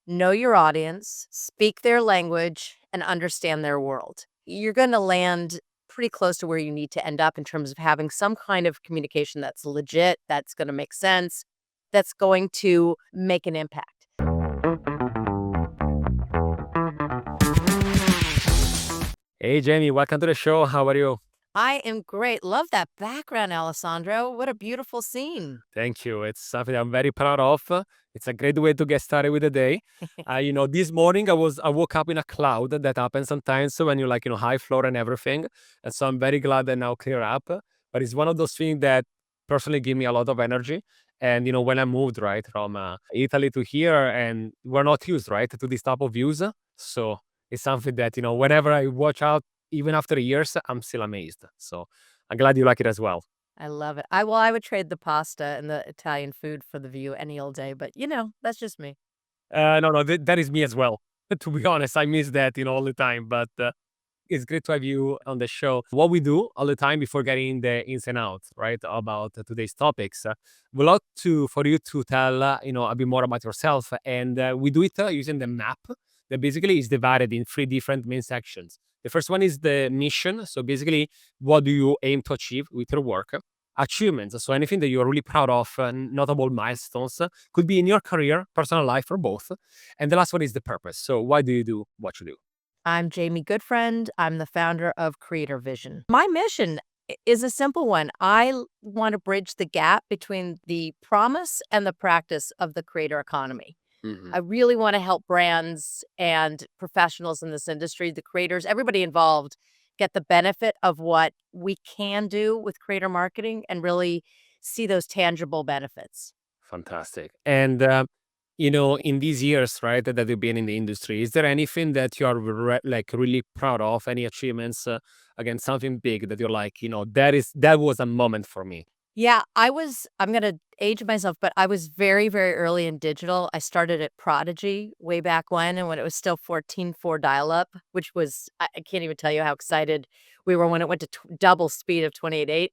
know your audience, speak their language, and understand their world. You're going to land pretty close to where you need to end up in terms of having some kind of communication that's legit, that's going to make sense, that's going to make an impact. Hey, Jamie, welcome to the show. How are you? I am great. Love that background, Alessandro. What a beautiful scene. Thank you. It's something I'm very proud of. It's a great way to get started with the day. This morning I woke up in a cloud. That happens sometimes when you like, high floor and everything. And so I'm very glad that now clear up. But it's one of those things that personally give me a lot of energy. And when I moved right from Italy to here, and we're not used right to this type of views. So it's something that whenever I watch out, even after years, I'm still amazed. So I'm glad you like it as well. I love it. I would trade the pasta and the Italian food for the view any old day, but that's just me. No, that is me as well. To be honest, I miss that, all the time. But it's great to have you on the show. What we do all the time before getting the ins and outs, right, about today's topics, we love to for you to tell, a bit more about yourself, and we do it using the map that basically is divided in three different main sections. The first one is the mission. So basically, what do you aim to achieve with your work? Achievements, so anything that you're really proud of, notable milestones, could be in your career, personal life, or both. And the last one is the purpose. So why do you do what you do? I'm Jamie Gutfreund. I'm the founder of Creator Vision. My mission is a simple one. I want to bridge the gap between the promise and the practice of the creator economy. Mhm. I really want to help brands and professionals in this industry, the creators, everybody involved, get the benefit of what we can do with creator marketing and really see those tangible benefits. Fantastic. And in these years, right, that you've been in the industry, is there anything that you are like really proud of? Any achievements? Again, something big that you're like, that was a moment for me. Yeah, I'm gonna age myself, but I was very, very early in digital. I started at Prodigy way back when, and when it was still 14.4 dial-up, which was I can't even tell you how excited we were when it went to double speed of 28.8.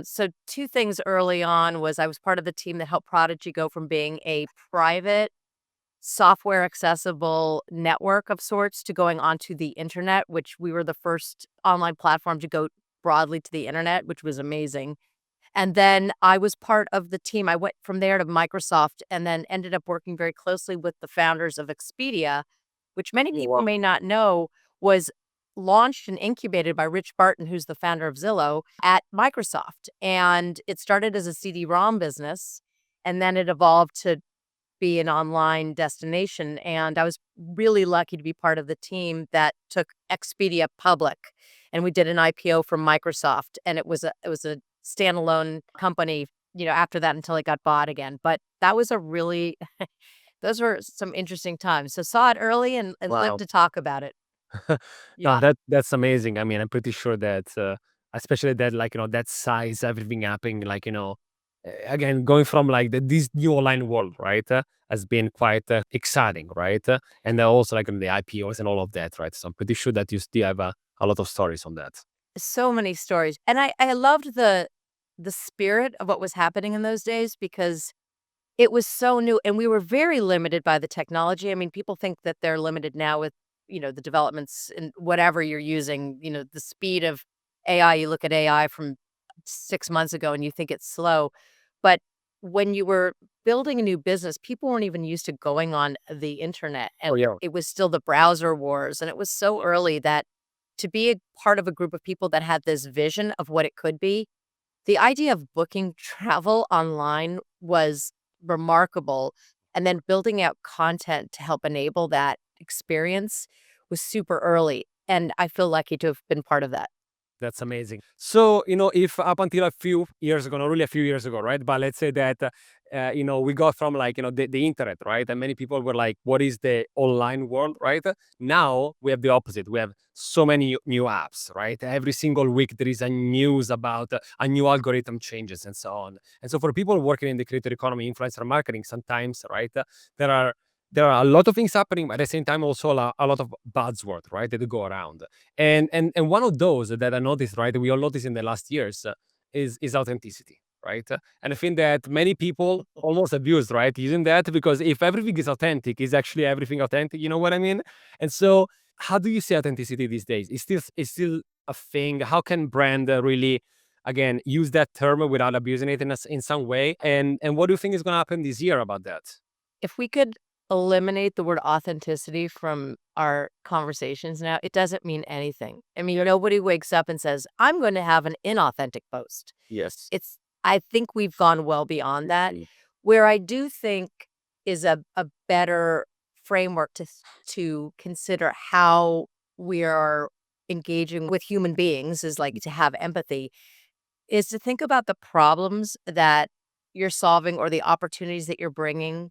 So 2 things early on was I was part of the team that helped Prodigy go from being a private software accessible network of sorts to going onto the internet, which we were the first online platform to go broadly to the internet, which was amazing. And then I was part of the team. I went from there to Microsoft and then ended up working very closely with the founders of Expedia, which many Oh, people wow. may not know was launched and incubated by Rich Barton, who's the founder of Zillow, at Microsoft. And it started as a CD-ROM business, and then it evolved to be an online destination. And I was really lucky to be part of the team that took Expedia public. And we did an IPO from Microsoft, and it was a standalone company, after that until it got bought again. But that was a really those were some interesting times. So saw it early and lived Wow. to talk about it. No, Yeah. that's amazing. I mean, I'm pretty sure that, especially that, like, that size, everything happening, like, again, going from like this new online world, right, has been quite exciting, right? And then also like the IPOs and all of that, right? So I'm pretty sure that you still have a lot of stories on that. So many stories. And I loved the spirit of what was happening in those days because it was so new, and we were very limited by the technology. I mean, people think that they're limited now with, the developments in whatever you're using, the speed of AI. You look at AI from 6 months ago and you think it's slow. But when you were building a new business, people weren't even used to going on the internet, and Oh yeah. it was still the browser wars, and it was so early that to be a part of a group of people that had this vision of what it could be, the idea of booking travel online was remarkable, and then building out content to help enable that experience was super early, and I feel lucky to have been part of that. That's amazing. So, if up until a few years ago, not really a few years ago, right? But let's say that, we got from like, the internet, right? And many people were like, what is the online world, right? Now we have the opposite. We have so many new apps, right? Every single week there is a news about a new algorithm changes and so on. And so for people working in the creator economy, influencer marketing, sometimes, right, there are there are a lot of things happening, but at the same time also a lot of buzzwords, right, that go around. And one of those that I noticed, right, we all noticed in the last years, is authenticity, right? And I think that many people almost abuse, right, using that, because if everything is authentic, is actually everything authentic, you know what I mean? And so how do you see authenticity these days? It's still a thing? How can brand really, again, use that term without abusing it in some way? And what do you think is going to happen this year about that? If we could eliminate the word authenticity from our conversations now, it doesn't mean anything. I mean, nobody wakes up and says, "I'm going to have an inauthentic post." Yes. It's I think we've gone well beyond that. Mm. Where I do think is a better framework to consider how we are engaging with human beings is like to have empathy, is to think about the problems that you're solving or the opportunities that you're bringing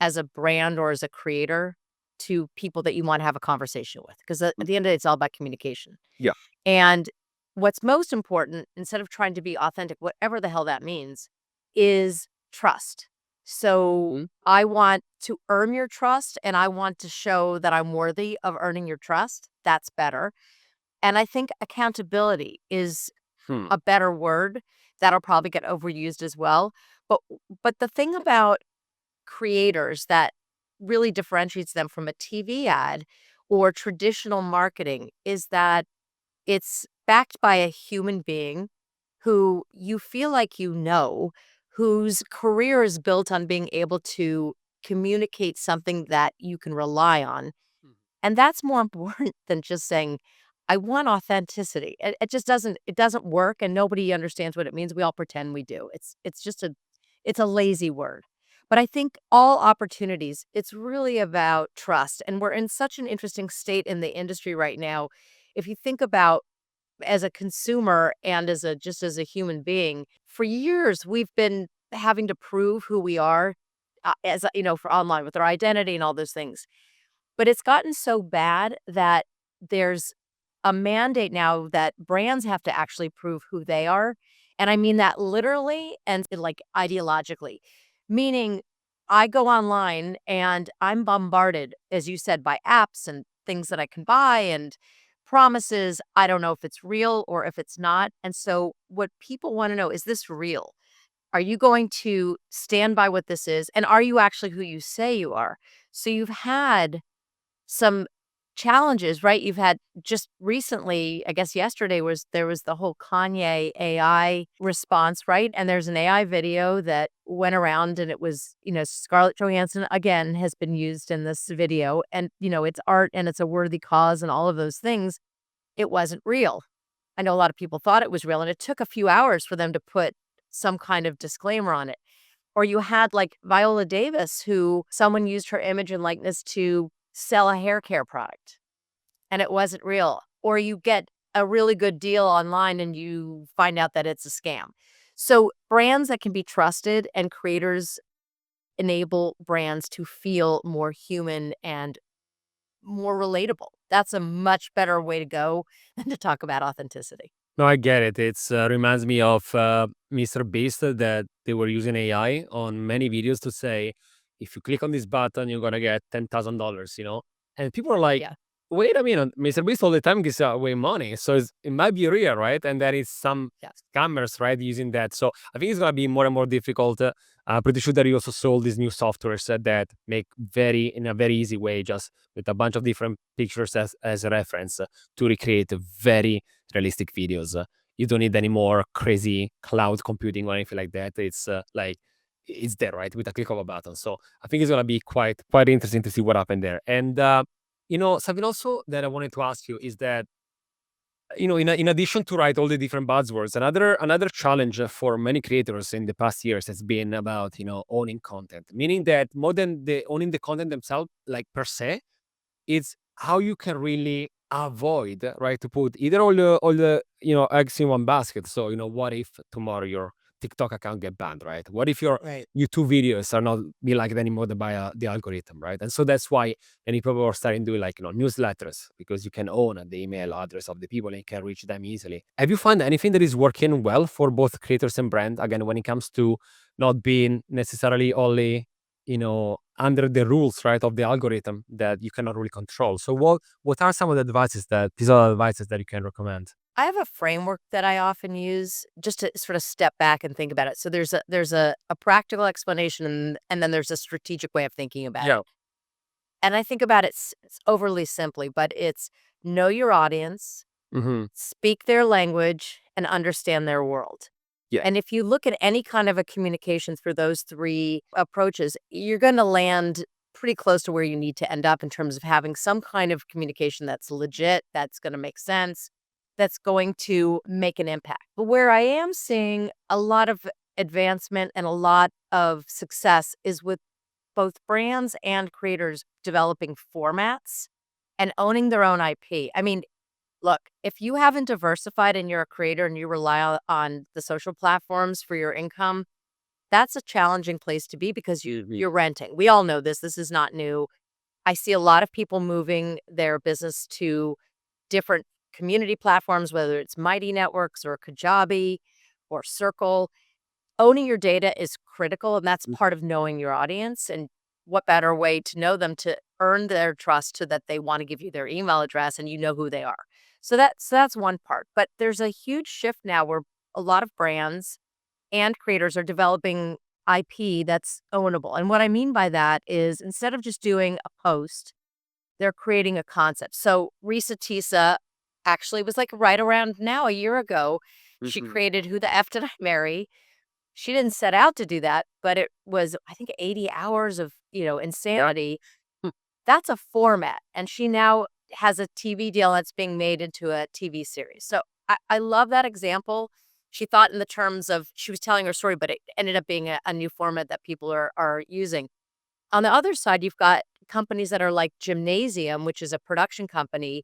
as a brand or as a creator to people that you wanna have a conversation with, 'cause at the end of the day, it's all about communication. Yeah. And what's most important, instead of trying to be authentic, whatever the hell that means, is trust. So, Mhm. I want to earn your trust, and I want to show that I'm worthy of earning your trust. That's better. And I think accountability is Hmm. a better word. That'll probably get overused as well. But the thing about creators that really differentiates them from a TV ad or traditional marketing is that it's backed by a human being who you feel like whose career is built on being able to communicate something that you can rely on. And that's more important than just saying, "I want authenticity." It just doesn't work, and nobody understands what it means. We all pretend we do. It's just it's a lazy word. But I think all opportunities, it's really about trust, and we're in such an interesting state in the industry right now. If you think about as a consumer and as a just as a human being, for years, we've been having to prove who we are, for online with our identity and all those things. But it's gotten so bad that there's a mandate now that brands have to actually prove who they are, and I mean that literally and, like, ideologically. Meaning, I go online and I'm bombarded, as you said, by apps and things that I can buy and promises. I don't know if it's real or if it's not, and so what people wanna know, is this real? Are you going to stand by what this is, and are you actually who you say you are? So you've had some challenges, right? You've had just recently, I guess yesterday there was the whole Kanye AI response, right? And there's an AI video that went around and it was, Scarlett Johansson again has been used in this video and, it's art and it's a worthy cause and all of those things. It wasn't real. I know a lot of people thought it was real and it took a few hours for them to put some kind of disclaimer on it. Or you had, like, Viola Davis, who someone used her image and likeness to sell a hair care product, and it wasn't real. Or you get a really good deal online and you find out that it's a scam. So, brands that can be trusted and creators enable brands to feel more human and more relatable. That's a much better way to go than to talk about authenticity. No, I get it. It's reminds me of Mr. Beast, that they were using AI on many videos to say, if you click on this button, you're gonna get $10,000. And people are like, Yeah, wait a minute, Mr. Beast all the time gives away money, so it might be real, right? And there is some yeah. scammers, right, using that. So I think it's gonna be more and more difficult. I'm pretty sure that he also sold these new softwares that make in a very easy way, just with a bunch of different pictures as a reference, to recreate very realistic videos. You don't need any more crazy cloud computing or anything like that. It's like it's there, right, with a click of a button. So I think it's gonna be quite interesting to see what happened there. And something also that I wanted to ask you is that in addition to all the different buzzwords, another challenge for many creators in the past years has been about owning content, meaning that more than the owning the content themselves, like per se, it's how you can really avoid, right, to put either all the eggs in one basket. So what if tomorrow your TikTok account get banned, right? What if your Right. YouTube videos are not be liked anymore by the algorithm, right? And so that's why many people are starting to do like newsletters, because you can own the email address of the people and you can reach them easily. Have you found anything that is working well for both creators and brand, again, when it comes to not being necessarily only under the rules, right, of the algorithm that you cannot really control? So what are some of the advices that you can recommend? I have a framework that I often use just to sort of step back and think about it. So there's a practical explanation and then there's a strategic way of thinking about Yeah. it. And I think about it overly simply, but it's know your audience, Hmm. speak their language, and understand their world. Yeah. And if you look at any kind of a communication through those three approaches, you're going to land pretty close to where you need to end up in terms of having some kind of communication that's legit, that's going to make sense, that's going to make an impact. But where I am seeing a lot of advancement and a lot of success is with both brands and creators developing formats and owning their own IP. I mean, look, if you haven't diversified and you're a creator and you rely on the social platforms for your income, that's a challenging place to be because Mhm. you're renting. We all know this. This is not new. I see a lot of people moving their business to different community platforms, whether it's Mighty Networks or Kajabi or Circle. Owning your data is critical, and that's part of knowing your audience. And what better way to know them to earn their trust so that they want to give you their email address and you know who they are. So that's one part. But there's a huge shift now where a lot of brands and creators are developing IP that's ownable. And what I mean by that is instead of just doing a post, they're creating a concept. So Risa Tisa actually was like right around now, a year ago, she Mhm. created Who the F Did I Marry? She didn't set out to do that, but it was, I think, 80 hours of, insanity. Hmm. That's a format, and she now has a TV deal that's being made into a TV series. So I love that example. She thought in the terms of she was telling her story, but it ended up being a new format that people are using. On the other side, you've got companies that are like Gymnasium, which is a production company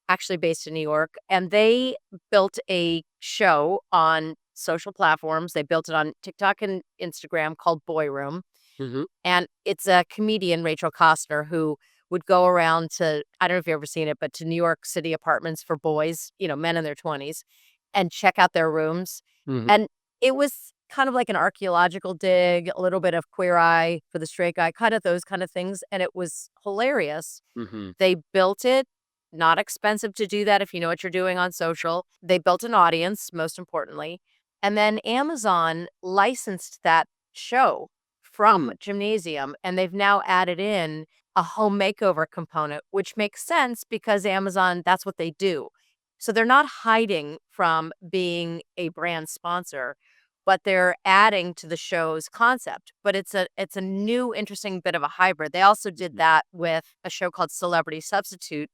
actually based in New York, and they built a show on social platforms. They built it on TikTok and Instagram called Boy Room, Mhm. and it's a comedian, Rachel Costner, who would go around to I don't know if you've ever seen it, but to New York City apartments for boys, men in their 20s, and check out their rooms. Mhm. And it was kind of like an archaeological dig, a little bit of Queer Eye for the Straight Guy, kind of those kind of things, and it was hilarious. Mhm. They built it, not expensive to do that if you know what you're doing on social. They built an audience, most importantly, and then Amazon licensed that show from Gymnasium, and they've now added in a home makeover component, which makes sense because Amazon, that's what they do. So they're not hiding from being a brand sponsor, but they're adding to the show's concept. But it's a new interesting bit of a hybrid. They also did that with a show called Celebrity Substitute,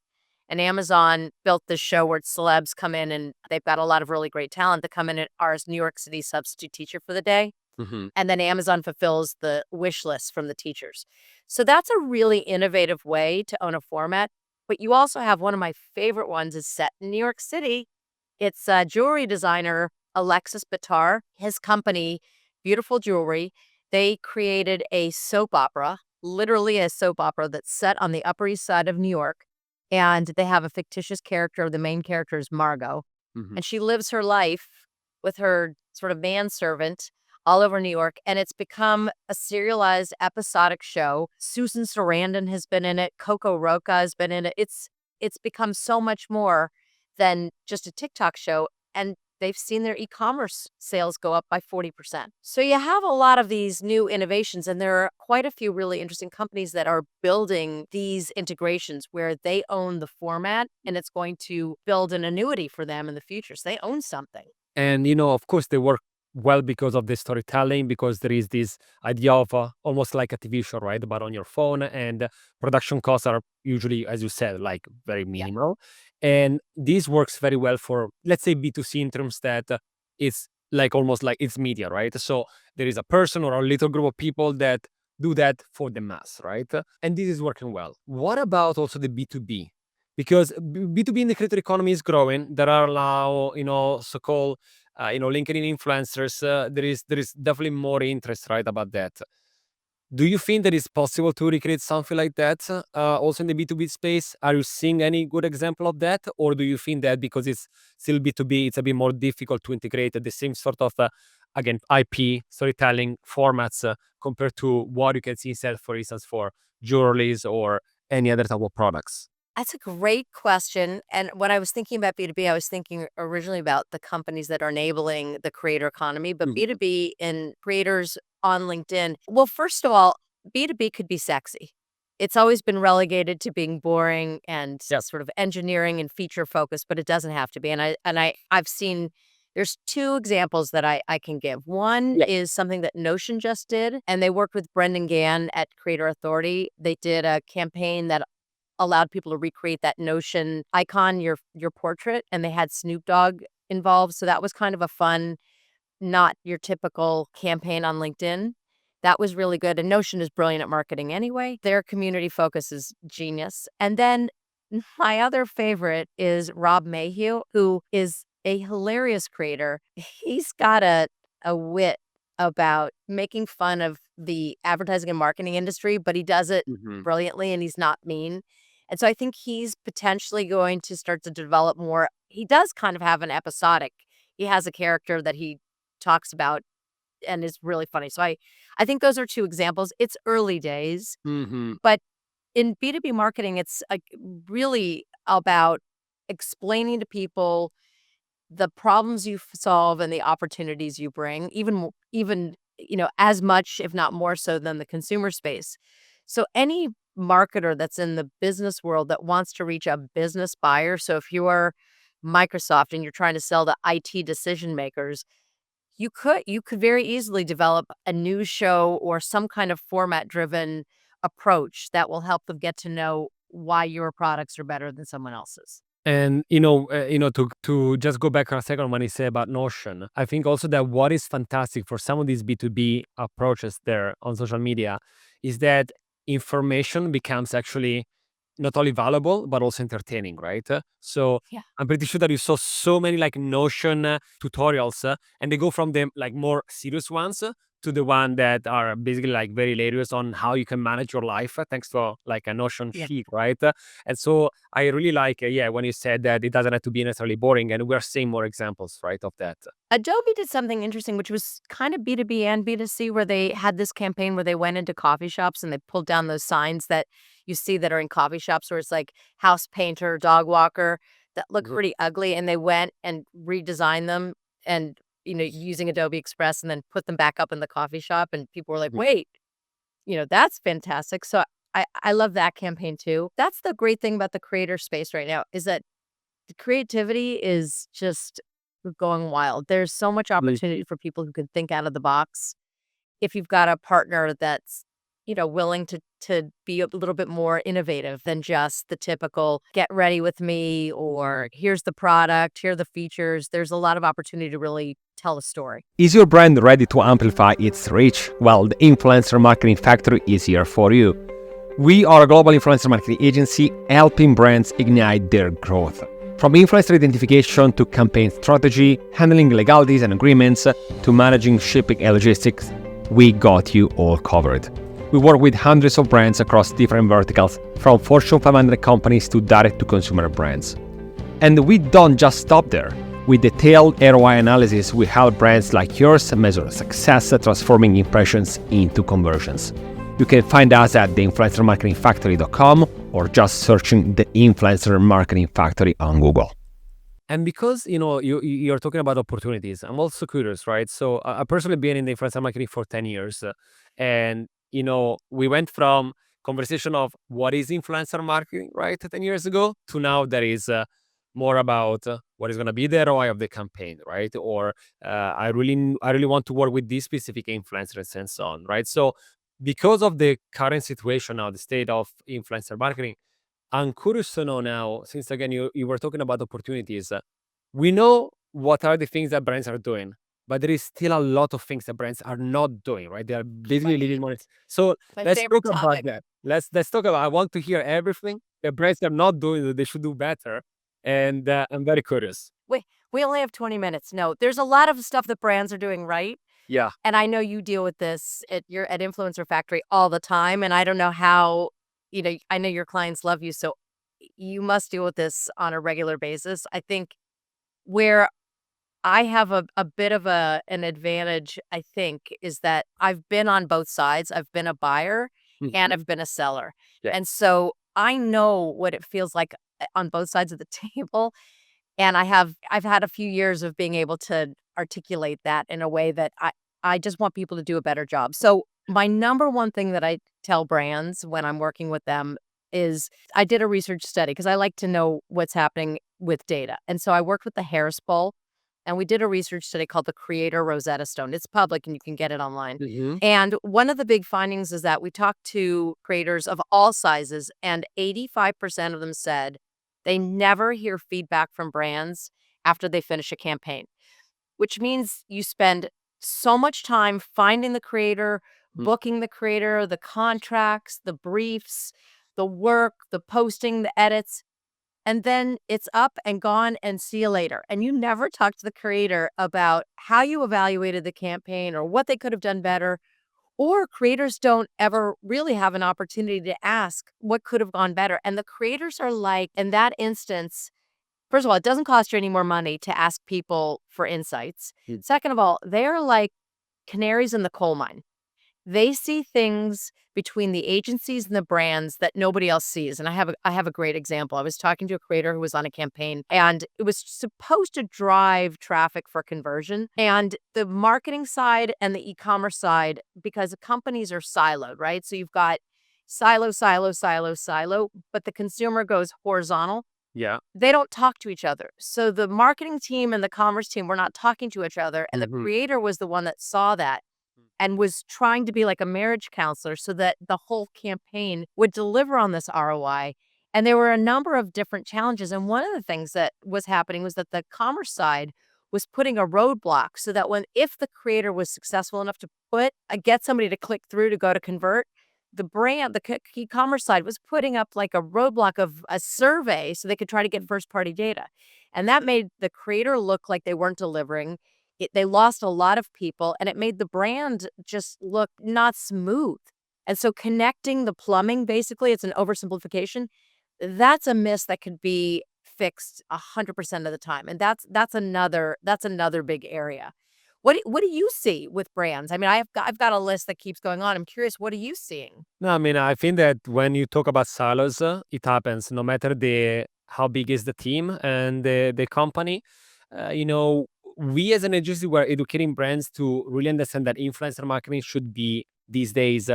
and Amazon built this show where celebs come in and they've got a lot of really great talent that come in and are as New York City substitute teacher for the day. Mhm. And then Amazon fulfills the wish list from the teachers. So that's a really innovative way to own a format. But you also have one of my favorite ones is set in New York City. It's jewelry designer Alexis Bitar. His company, Beautiful Jewelry, they created a soap opera, literally a soap opera that's set on the Upper East Side of New York. And they have a fictitious character. The main character is Margot. Mhm. And she lives her life with her sort of manservant all over New York, and it's become a serialized episodic show. Susan Sarandon has been in it. Coco Roca has been in it. It's become so much more than just a TikTok show, and they've seen their e-commerce sales go up by 40%. So you have a lot of these new innovations, and there are quite a few really interesting companies that are building these integrations where they own the format, and it's going to build an annuity for them in the future. So they own something. And of course, they work well because of the storytelling, because there is this idea of almost like a TV show, right? But on your phone, and production costs are usually, as you said, like very Yeah. minimal. And this works very well for, let's say, B2C in terms that it's like almost like it's media, right? So there is a person or a little group of people that do that for the mass, right? And this is working well. What about also the B2B? Because B2B in the creator economy is growing. There are now, so-called LinkedIn influencers. There is definitely more interest, right, about that. Do you think that it's possible to recreate something like that also in the B2B space? Are you seeing any good example of that? Or do you think that because it's still B2B, it's a bit more difficult to integrate the same sort of, again, IP storytelling formats compared to what you can see instead, for instance, for jewelries or any other type of products? That's a great question. And when I was thinking about B2B, I was thinking originally about the companies that are enabling the creator economy, but Mhm. B2B and creators on LinkedIn. Well, first of all, B2B could be sexy. It's always been relegated to being boring and Yeah. sort of engineering and feature focused, but it doesn't have to be. I've seen there's two examples that I can give. One Yeah. is something that Notion just did, and they worked with Brendan Gann at Creator Authority. They did a campaign that allowed people to recreate that Notion icon, your portrait, and they had Snoop Dogg involved, so that was kind of a fun, not your typical campaign on LinkedIn. That was really good, and Notion is brilliant at marketing anyway. Their community focus is genius. And then my other favorite is Rob Mayhew, who is a hilarious creator. He's got a wit about making fun of the advertising and marketing industry, but he does it Mhm. brilliantly and he's not mean. And so I think he's potentially going to start to develop more. He does kind of have an episodic. He has a character that he talks about and is really funny. So I think those are two examples. It's early days, Mhm. but in B2B marketing, it's really about explaining to people the problems you solve and the opportunities you bring, even as much, if not more so than the consumer space. So any marketer that's in the business world that wants to reach a business buyer, so if you are Microsoft and you're trying to sell to IT decision makers, you could very easily develop a news show or some kind of format driven approach that will help them get to know why your products are better than someone else's. And to just go back on a second when you say about Notion, I think also that what is fantastic for some of these B2B approaches there on social media is that information becomes actually not only valuable but also entertaining, right? So Yeah. I'm pretty sure that you saw so many like Notion tutorials, and they go from the like more serious ones to the one that are basically like very hilarious on how you can manage your life thanks to like a Notion Yeah. sheet, right? And so I really like, yeah, when you said that it doesn't have to be necessarily boring, and we're seeing more examples, right, of that. Adobe did something interesting, which was kind of B2B and B2C, where they had this campaign where they went into coffee shops and they pulled down those signs that you see that are in coffee shops where it's like house painter, dog walker that look Mhm. pretty ugly. And they went and redesigned them and, using Adobe Express and then put them back up in the coffee shop. And people were like, Mhm. wait, that's fantastic. So I love that campaign too. That's the great thing about the creator space right now is that the creativity is just going wild. There's so much Really. opportunity for people who can think out of the box. If you've got a partner that's, willing to be a little bit more innovative than just the typical get ready with me or here's the product, here are the features. There's a lot of opportunity to really tell a story. Is your brand ready to amplify its reach? Well, the Influencer Marketing Factory is here for you. We are a global influencer marketing agency helping brands ignite their growth. From influencer identification to campaign strategy, handling legalities and agreements, to managing shipping and logistics, we got you all covered. We work with hundreds of brands across different verticals, from Fortune 500 companies to direct-to-consumer brands. And we don't just stop there. With detailed ROI analysis, we help brands like yours measure success, transforming impressions into conversions. You can find us at theinfluencermarketingfactory.com or just searching the Influencer Marketing Factory on Google. And because you're talking about opportunities, I'm also curious, right? So I've personally been in the influencer marketing for 10 years, and we went from conversation of what is influencer marketing, right, 10 years ago, to now that is more about what is going to be the ROI of the campaign, right? Or I really want to work with these specific influencers and so on, right? So because of the current situation now, the state of influencer marketing, I'm curious to know now, since again you were talking about opportunities, we know what are the things that brands are doing, but there is still a lot of things that brands are not doing, right? They are basically Right. leaving money. So My let's talk favorite about topic. that. Let's talk about. I want to hear everything that brands are not doing that they should do better, and I'm very curious. We only have 20 minutes. No, there's a lot of stuff that brands are doing right. Yeah. And I know you deal with this at Influencer Factory all the time, and I don't know how, I know your clients love you, so you must deal with this on a regular basis. I think where I have a bit of an advantage, I think, is that I've been on both sides. I've been a buyer and Mhm. I've been a seller. Yeah. And so I know what it feels like on both sides of the table. And I've had a few years of being able to articulate that in a way that I just want people to do a better job. So my number one thing that I tell brands when I'm working with them is I did a research study because I like to know what's happening with data. And so I worked with the Harris Poll and we did a research study called the Creator Rosetta Stone. It's public and you can get it online. Mhm. And one of the big findings is that we talked to creators of all sizes, and 85% of them said they never hear feedback from brands after they finish a campaign, which means you spend so much time finding the creator, Mm. booking the creator, the contracts, the briefs, the work, the posting, the edits, and then it's up and gone and see you later. And you never talk to the creator about how you evaluated the campaign or what they could have done better. Or creators don't ever really have an opportunity to ask what could have gone better. And the creators are like, in that instance, first of all, it doesn't cost you any more money to ask people for insights. Mm. Second of all, they're like canaries in the coal mine. They see things between the agencies and the brands that nobody else sees. And I have a great example. I was talking to a creator who was on a campaign and it was supposed to drive traffic for conversion. And the marketing side and the e-commerce side, because the companies are siloed, right? So you've got silo, silo, silo, silo, but the consumer goes horizontal. Yeah. They don't talk to each other. So the marketing team and the commerce team were not talking to each other. And the Mhm. creator was the one that saw that and was trying to be like a marriage counselor so that the whole campaign would deliver on this ROI. And there were a number of different challenges. And one of the things that was happening was that the commerce side was putting a roadblock so that if the creator was successful enough to get somebody to click through to go to convert, the brand, the e-commerce side was putting up like a roadblock of a survey so they could try to get first party data. And that made the creator look like they weren't delivering. They lost a lot of people and it made the brand just look not smooth. And so connecting the plumbing, basically, it's an oversimplification. That's a miss that could be fixed 100% of the time. And that's another big area. What do you see with brands? I mean, I've got a list that keeps going on. I'm curious, what are you seeing? No, I mean, I think that when you talk about silos, it happens no matter the how big is the team and the company. You know, we as an agency were educating brands to really understand that influencer marketing should be these days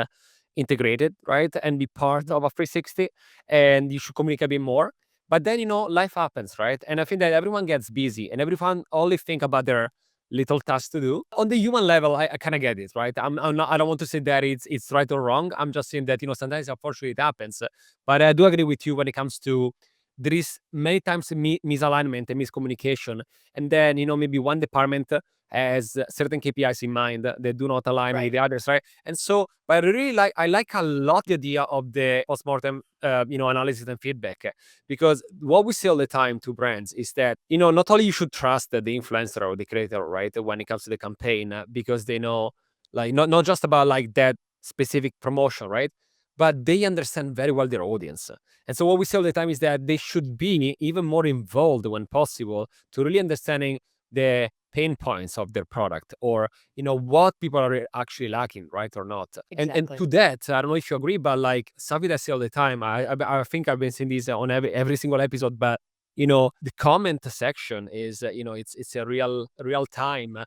integrated, right, and be part of a 360, and you should communicate a bit more. But then life happens, right? And I think that everyone gets busy and everyone only think about their little tasks to do. On the human level, I kind of get it, right? I'm not. I don't want to say that it's right or wrong. I'm just saying that sometimes unfortunately it happens. But I do agree with you when it comes to there is many times misalignment and miscommunication, and then maybe one department has certain KPIs in mind that do not align with Right. the others, right? And so, but I like a lot the idea of the postmortem, analysis and feedback, because what we say all the time to brands is that not only you should trust the influencer or the creator, right, when it comes to the campaign, because they know, like, not just about like that specific promotion, right, but they understand very well their audience. And so what we say all the time is that they should be even more involved when possible to really understanding the pain points of their product, or what people are actually lacking, right, or not. And Exactly. to that, I don't know if you agree, but like something that I say all the time, I think I've been saying this on every single episode, but the comment section is it's a real time,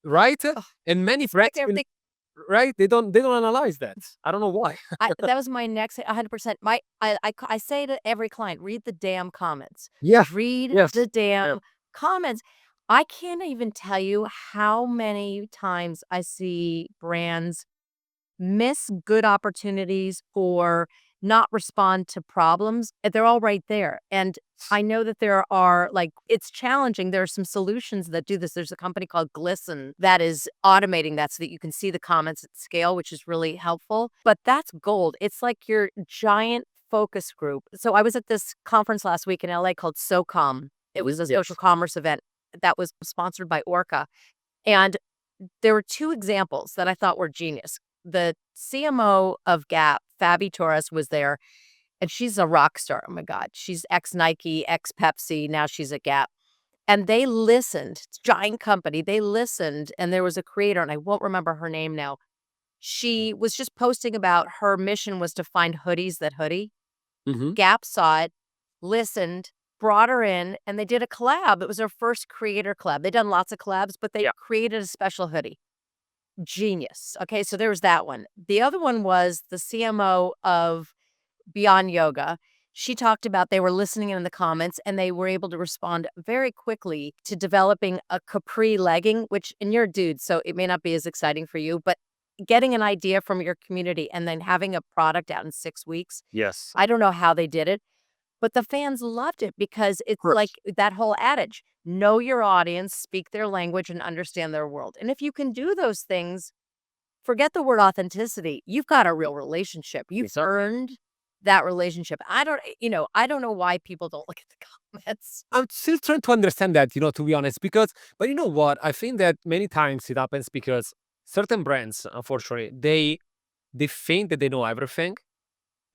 right? Ugh, And many it's my brands, favorite thing. right, they don't analyze that. I don't know why. That was my next 100%. I say to every client, read the damn comments. Yeah. Read Yes. the Yeah. damn comments. I can't even tell you how many times I see brands miss good opportunities or not respond to problems. They're all right there. And I know that there are it's challenging. There are some solutions that do this. There's a company called Glisten that is automating that so that you can see the comments at scale, which is really helpful. But that's gold. It's like your giant focus group. So I was at this conference last week in LA called SOCOM. It was a Yes. social commerce event that was sponsored by Orca. And there were two examples that I thought were genius. The CMO of Gap, Fabi Torres, was there, and she's a rock star. Oh my God. She's ex Nike, ex Pepsi. Now she's at Gap. And they listened, it's a giant company. They listened, and there was a creator, and I won't remember her name now. She was just posting about her mission was to find hoodies that hoodie. Mhm. Gap saw it, listened, brought her in, and they did a collab. It was their first creator collab. They've done lots of collabs, but they Yeah. created a special hoodie. Genius. Okay, so there was that one. The other one was the CMO of Beyond Yoga. She talked about they were listening in the comments and they were able to respond very quickly to developing a capri legging, which, and you're a dude, so it may not be as exciting for you, but getting an idea from your community and then having a product out in 6 weeks. Yes. I don't know how they did it, but the fans loved it because it's like Course. that whole adage, know your audience, speak their language, and understand their world. And if you can do those things, forget the word authenticity. You've got a real relationship. You've Exactly. earned that relationship. I don't know why people don't look at the comments. I'm still trying to understand that, to be honest, because, but you know what? I think that many times it happens because certain brands, unfortunately, they think that they know everything,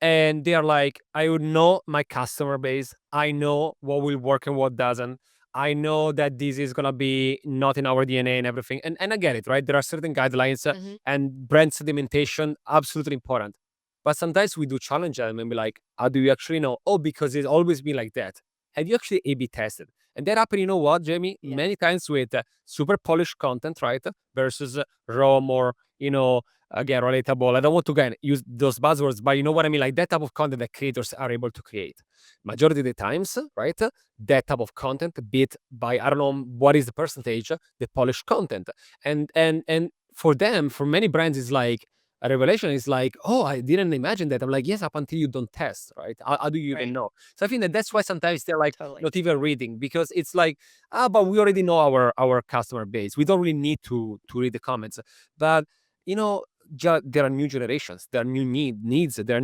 and they are like, I would know my customer base. I know what will work and what doesn't. I know that this is gonna be not in our DNA and everything. And I get it, right? There are certain guidelines, Mhm. and brand sedimentation absolutely important. But sometimes we do challenge them and be like, how do you actually know? Oh, because it's always been like that. Have you actually A/B tested? And that happened, you know what, Jamie? Yeah. Many times with super polished content, right? Versus raw, more, again, relatable. I don't want to again use those buzzwords, but you know what I mean? Like that type of content that creators are able to create. Majority of the times, right? That type of content beat by, I don't know what is the percentage, the polished content. And for them, for many brands, it's like a revelation is like, oh, I didn't imagine that. I'm like, yes, up until you don't test, right? How do you even Right. know? So I think that that's why sometimes they're like Totally. not even reading, because it's like, but we already know our customer base. We don't really need to read the comments. But you know, there are new generations, there are new needs, there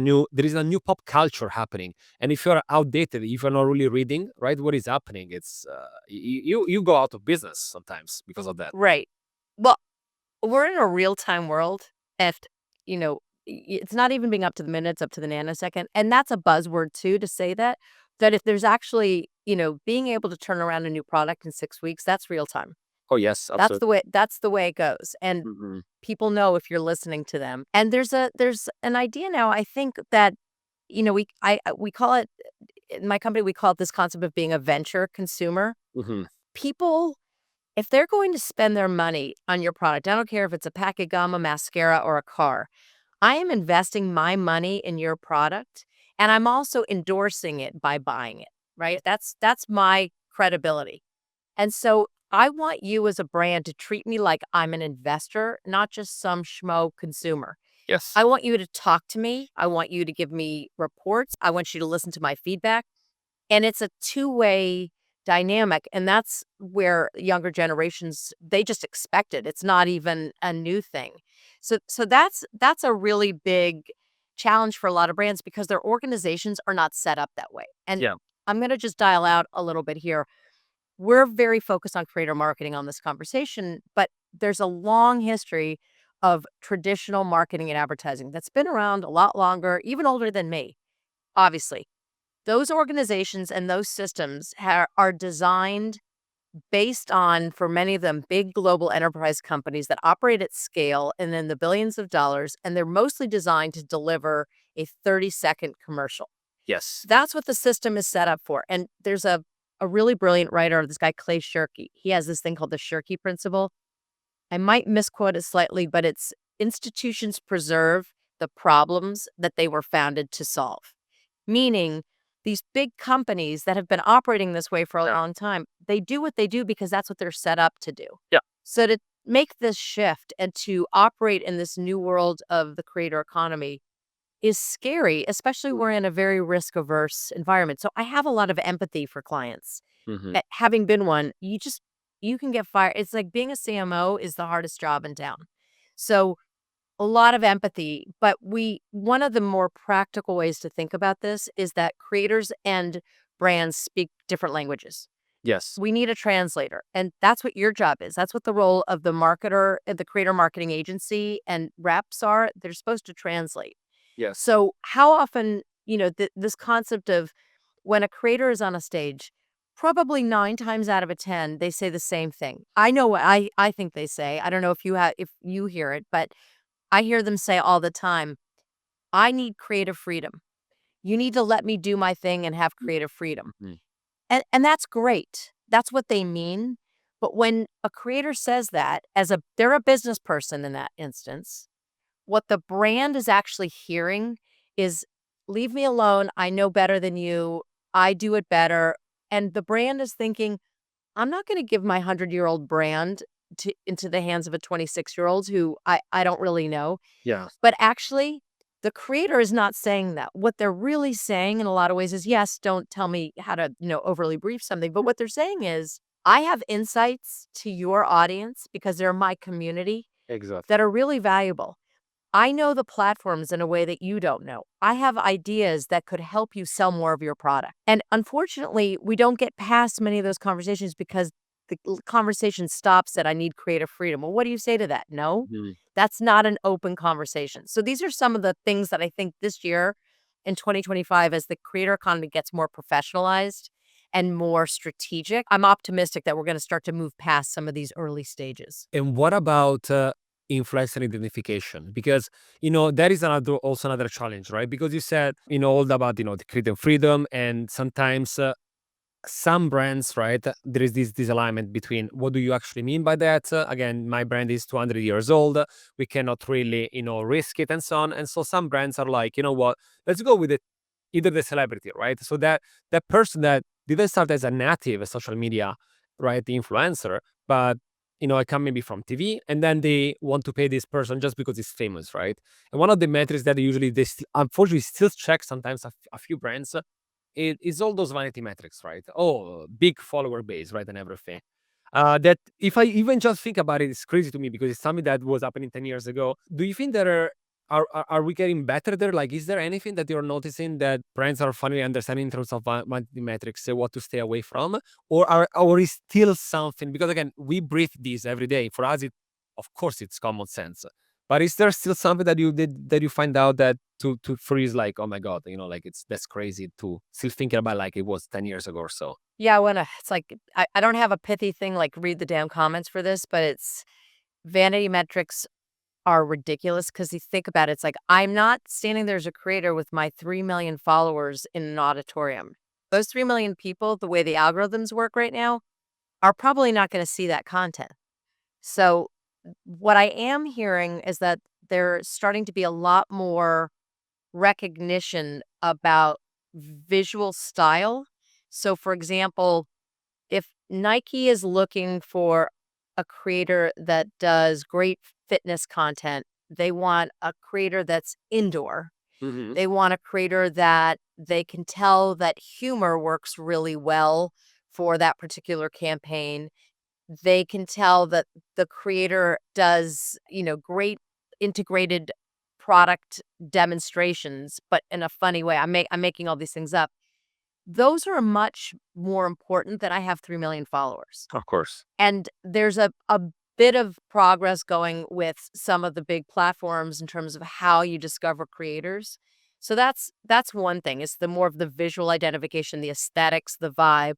is a new pop culture happening. And if you're outdated, if you're not really reading, right, what is happening, it's you go out of business sometimes because of that. Right. Well, we're in a real-time world. If, it's not even being up to the minute, it's up to the nanosecond. And that's a buzzword too, to say that if there's actually, being able to turn around a new product in 6 weeks, that's real time. Oh yes, That's the absolutely. way it goes. And Hmm. people know if you're listening to them. And there's an idea now, I think that, we call it in my company, we call it this concept of being a venture consumer. Hmm. People, if they're going to spend their money on your product, I don't care if it's a pack of gum, a mascara, or a car, I am investing my money in your product, and I'm also endorsing it by buying it, right? That's my credibility. And so I want you as a brand to treat me like I'm an investor, not just some schmo consumer. Yes. I want you to talk to me. I want you to give me reports. I want you to listen to my feedback. And it's a two-way dynamic. And that's where younger generations, they just expect it. It's not even a new thing. So that's a really big challenge for a lot of brands because their organizations are not set up that way. And Yeah. I'm going to just dial out a little bit here. We're very focused on creator marketing on this conversation, but there's a long history of traditional marketing and advertising that's been around a lot longer, even older than me, obviously. Those organizations and those systems are designed based on, for many of them, big global enterprise companies that operate at scale and in the billions of dollars, and they're mostly designed to deliver a 30-second commercial. Yes. That's what the system is set up for. And there's a really brilliant writer, this guy, Clay Shirky. He has this thing called the Shirky principle. I might misquote it slightly, but it's institutions preserve the problems that they were founded to solve. Meaning, these big companies that have been operating this way for a Yeah. long time, they do what they do because that's what they're set up to do. Yeah. So to make this shift and to operate in this new world of the creator economy is scary, especially we're in a very risk averse environment. So I have a lot of empathy for clients. Hmm. Having been one, you can get fired. It's like being a CMO is the hardest job in town. So a lot of empathy, but one of the more practical ways to think about this is that creators and brands speak different languages. Yes. We need a translator, and that's what your job is. That's what the role of the marketer, the creator marketing agency and reps are. They're supposed to translate. Yes. So how often, this concept of when a creator is on a stage, probably 9 times out of a 10, they say the same thing. I know what I think they say. I don't know if you hear it, but I hear them say all the time, "I need creative freedom." You need to let me do my thing and have creative freedom. Mhm. And that's great. That's what they mean. But when a creator says that, they're a business person in that instance, what the brand is actually hearing is, leave me alone. I know better than you. I do it better. And the brand is thinking, I'm not going to give my 100-year-old brand into the hands of a 26-year-old who I don't really know. Yeah. But actually, the creator is not saying that. What they're really saying in a lot of ways is, yes, don't tell me how to, overly brief something. But what they're saying is, I have insights to your audience because they're my community Exactly. that are really valuable. I know the platforms in a way that you don't know. I have ideas that could help you sell more of your product. And unfortunately, we don't get past many of those conversations because the conversation stops at, I need creative freedom. Well, what do you say to that? No, Mhm. that's not an open conversation. So these are some of the things that I think this year in 2025, as the creator economy gets more professionalized and more strategic, I'm optimistic that we're going to start to move past some of these early stages. And what about influencer identification? Because that is also another challenge, right? Because you said all about the creative freedom, and sometimes some brands, right? There is this disalignment between what do you actually mean by that. Again, my brand is 200 years old. We cannot really risk it, and so on. And so some brands are like, you know what? Let's go with it. Either the celebrity, right? So that person that didn't start as a native social media, right, the influencer, but I come maybe from TV, and then they want to pay this person just because it's famous, right? And one of the metrics that usually unfortunately still check sometimes a few brands, it is all those vanity metrics, right? Oh, big follower base, right, and everything. That if I even just think about it, it's crazy to me because it's something that was happening 10 years ago. Do you think there are we getting better there? Like, is there anything that you're noticing that brands are finally understanding in terms of vanity metrics, what to stay away from, or is still something? Because again, we breathe this every day. For us, of course, it's common sense. But is there still something that you did that you find out that to freeze like, oh my god, like that's crazy to still thinking about like it was 10 years ago or so? Yeah, it's like, I don't have a pithy thing like read the damn comments for this, but it's vanity metrics are ridiculous because you think about it, it's like, I'm not standing there as a creator with my 3 million followers in an auditorium. Those 3 million people, the way the algorithms work right now, are probably not going to see that content. So what I am hearing is that there's starting to be a lot more recognition about visual style. So, for example, if Nike is looking for a creator that does great fitness content, they want a creator that's indoor. Hmm. They want a creator that they can tell that humor works really well for that particular campaign. They can tell that the creator does, great integrated product demonstrations, but in a funny way. I'm making all these things up. Those are much more important than I have 3 million followers. Of course. And there's a bit of progress going with some of the big platforms in terms of how you discover creators. So that's one thing. It's the more of the visual identification, the aesthetics, the vibe,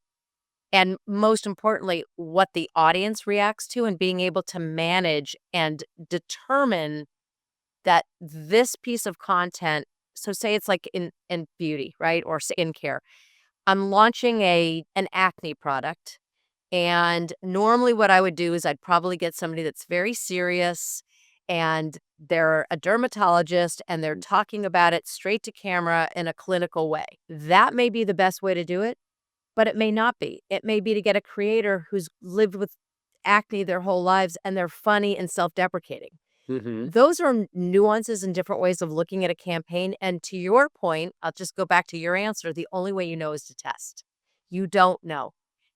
and most importantly, what the audience reacts to, and being able to manage and determine that this piece of content, so say it's like in beauty, right? Or skincare. I'm launching an acne product, and normally what I would do is I'd probably get somebody that's very serious, and they're a dermatologist, and they're talking about it straight to camera in a clinical way. That may be the best way to do it, but it may not be. It may be to get a creator who's lived with acne their whole lives, and they're funny and self-deprecating. Hmm. Those are nuances and different ways of looking at a campaign. And to your point, I'll just go back to your answer. The only way you know is to test. You don't know.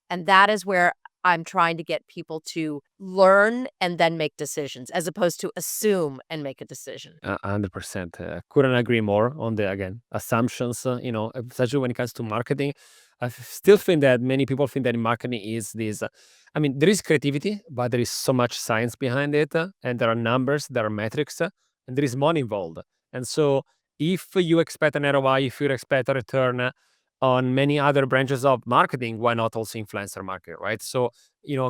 And that is where I'm trying to get people to learn and then make decisions, as opposed to assume and make a decision. 100%. Couldn't agree more on the again assumptions. Especially when it comes to marketing, still think that many people think that in marketing is this. I mean, there is creativity, but there is so much science behind it, and there are numbers, there are metrics, and there is money involved. And so, if you expect an ROI, if you expect a return on many other branches of marketing, why not also influencer market, right? So,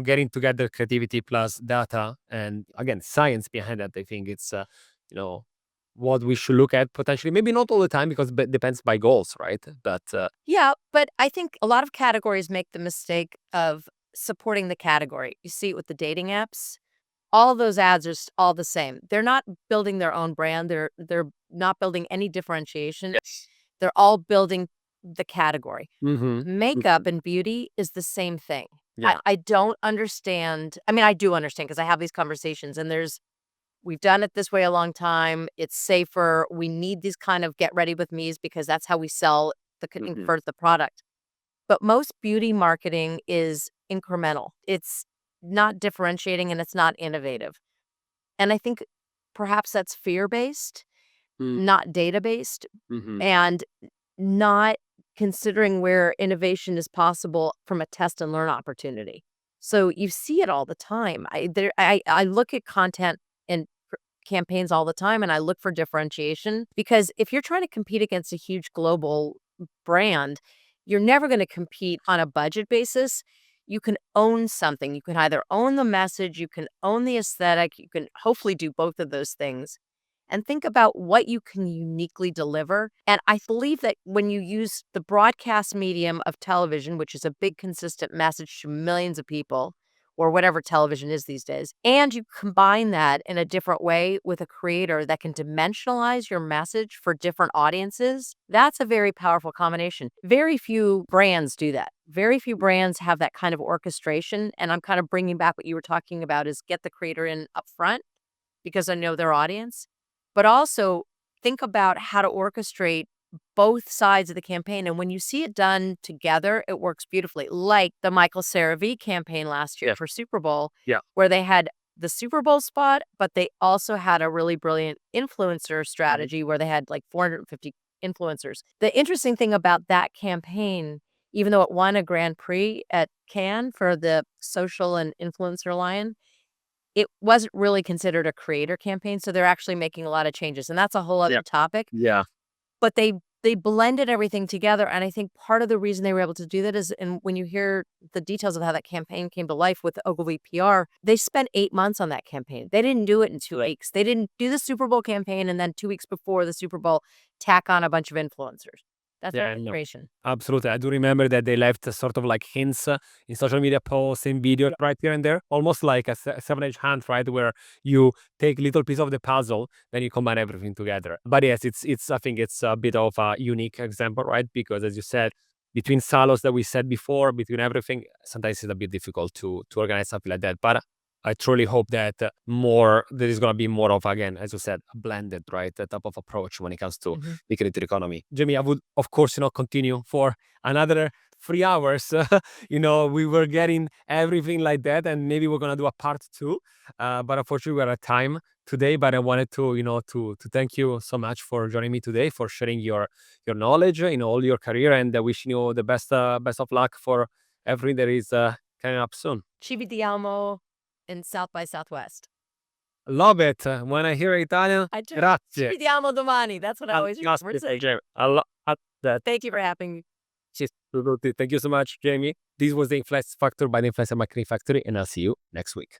getting together creativity plus data and again science behind that, I think it's you know what we should look at potentially. Maybe not all the time because it depends by goals, right? But Yeah, but I think a lot of categories make the mistake of supporting the category. You see it with the dating apps. All those ads are all the same. They're not building their own brand. They're not building any differentiation. yes. They're all building the category. Mm-hmm. Makeup and beauty is the same thing. Yeah. I don't understand. I mean, I do understand because I have these conversations and we've done it this way a long time. It's safer. We need these kind of get ready with me's because that's how we sell convert the product. But most beauty marketing is incremental. It's not differentiating and it's not innovative. And I think perhaps that's fear-based, not data-based, Mm-hmm. and not considering where innovation is possible from a test and learn opportunity. So you see it all the time. I look at content and campaigns all the time and I look for differentiation because if you're trying to compete against a huge global brand, you're never going to compete on a budget basis. You can own something. You can either own the message, you can own the aesthetic, you can hopefully do both of those things and think about what you can uniquely deliver. And I believe that when you use the broadcast medium of television, which is a big consistent message to millions of people, or whatever television is these days, and you combine that in a different way with a creator that can dimensionalize your message for different audiences, that's a very powerful combination. Very few brands do that. Very few brands have that kind of orchestration. And I'm kind of bringing back what you were talking about is get the creator in up front because I know their audience, but also think about how to orchestrate both sides of the campaign. And when you see it done together, it works beautifully. Like the Michael CeraVe campaign last year Yeah. for Super Bowl, Yeah. where they had the Super Bowl spot, but they also had a really brilliant influencer strategy where they had like 450 influencers. The interesting thing about that campaign, even though it won a Grand Prix at Cannes for the social and influencer lion, it wasn't really considered a creator campaign. So they're actually making a lot of changes. And that's a whole other topic. Yeah. But they blended everything together, and I think part of the reason they were able to do that is and when you hear the details of how that campaign came to life with Ogilvy PR, they spent 8 months on that campaign. They didn't do it in 2 weeks. They didn't do the Super Bowl campaign and then 2 weeks before the Super Bowl tack on a bunch of influencers. That's Yeah, their I know. integration. Absolutely. I do remember that they left sort of like hints in social media posts and video right here and there, almost like a seven-edge hand, right? Where you take little piece of the puzzle, then you combine everything together. But yes, it's I think it's a bit of a unique example, right? Because as you said, between silos that we said before, between everything, sometimes it's a bit difficult to organize something like that. But I truly hope that there is going to be more of, again, as you said, a blended, right, that type of approach when it comes to the creator economy. Jamie, I would, of course, continue for another 3 hours. We were getting everything like that, and maybe we're going to do a part 2. But unfortunately, we're out of time today. But I wanted to, to thank you so much for joining me today, for sharing your knowledge, all your career, and wishing you the best of luck for everything that is coming up soon. Ci vediamo in South by Southwest. Love it. When I hear Italian, I do. Ci grazie. vediamo domani. That's what I always Grazie, say. Jamie. I love that. Thank you for having me. Thank you so much, Jamie. This was the Influence Factor by the Influencer Marketing Factory, and I'll see you next week.